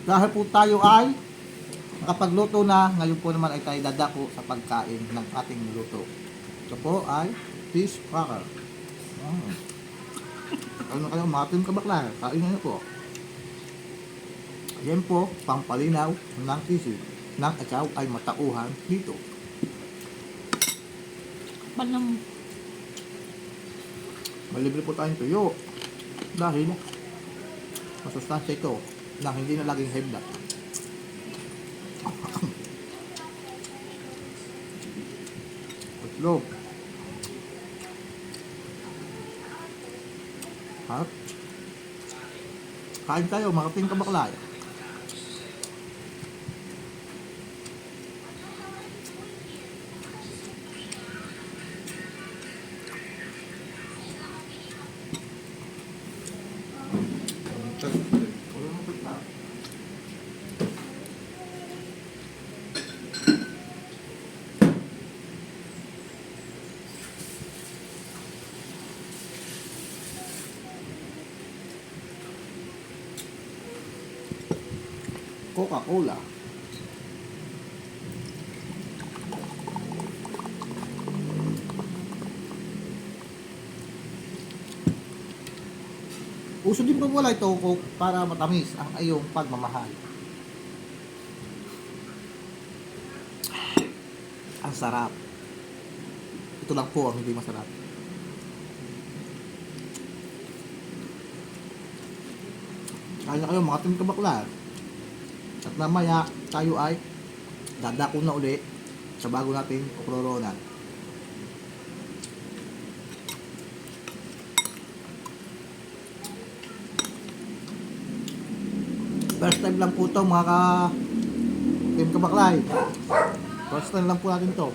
Dahil po tayo ay nakapagluto na, ngayon po naman ay tayo dadako sa pagkain ng ating luto. Ito po ay fish cracker. Ano kayo, matin ka bakla? Kain nyo po. Yan po, pampalinaw ng isip ng ikaw ay matauhan dito. Balam. Malibre po tayong tuyo dahil masustansya ito na hindi na laging high blood. Itlog. Harap. Kain tayo, makating kabaklay. Coca-Cola. Uso din po wala ito Coke para matamis ang iyong pagmamahal. Ang sarap. Ito lang po ang hindi masarap. Kaya kayo mga tim kabakla. At mamaya tayo ay dadako na uli sa bago nating okroronan. First time lang po ito mga team kabaklay. First time lang po natin ito.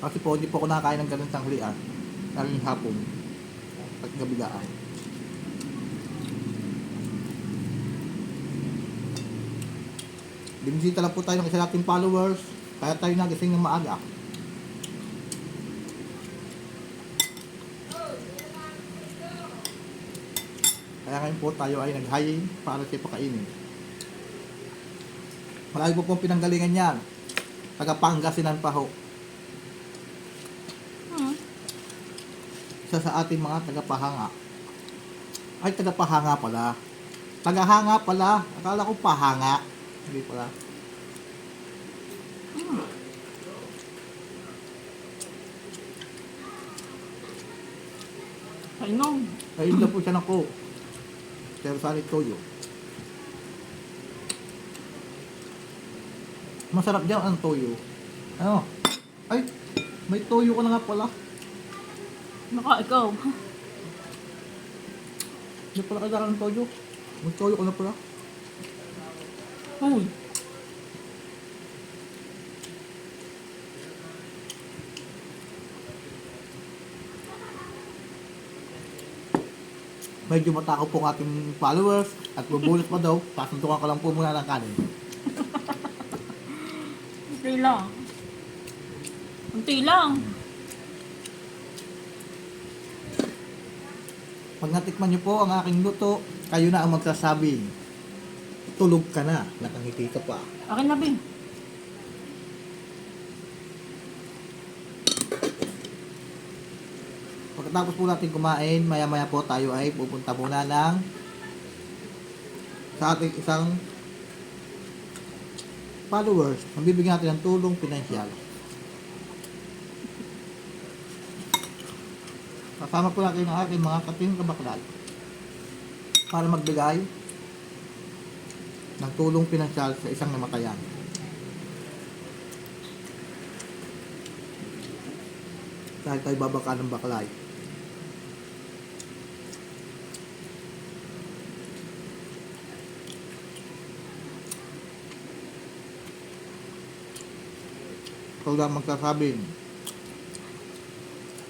Kasi po hindi po ako nakakain ng ganun tanghalian. Laging hapon at gabigaan. Binisita lang po tayo ng isa nating followers. Kaya tayo nagising ng maaga. Kaya ngayon po tayo ay nag-hiring para siya pakainin. Marami po pong pinanggalingan yan. Taga-Pangasinan pa ho. Isa sa ating mga taga-Pahanga. Ay, taga-Pahanga pala. Taga-hanga pala. Akala ko Pahanga. Hindi pala. Kainom. Ayun lang po siya ng Coke. Pero salit toyo. Masarap dyan ang toyo. Ano? Ay, may toyo ka na nga pala. Baka ikaw. Hindi pala kailangan ng toyo. May toyo ka na pala. Uy. Medyo matakaw po ang ating followers at bubulos pa daw. Pasuntukan ko lang po muna ng kanin. Unti lang. Unti lang. Pag natikman nyo po ang aking luto, kayo na ang magsasabing tulog ka na, nakangiti ka pa. Akin na, Bing. Pagkatapos po natin kumain, maya-maya po tayo ay pupunta muna ng sa ating isang followers. Mabibigyan natin ng tulong pinansyal. Kasama po natin ang aking mga kating kabaklal para magbigay ng tulong pinansyal sa isang namatayan. Dahil tayo babaka ng baklay. Ikaw lang magsasabing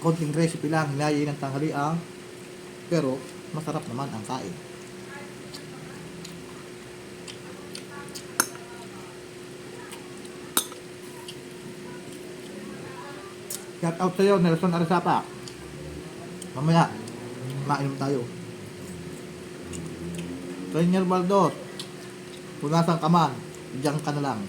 konting recipe lang, hinayin ng tanghalian, pero masarap naman ang kain. Shout out sa'yo, Nelson Arizapa. Mamaya, mainom tayo. Trainer Baldos. Kung nasan ka man, diyan ka na lang.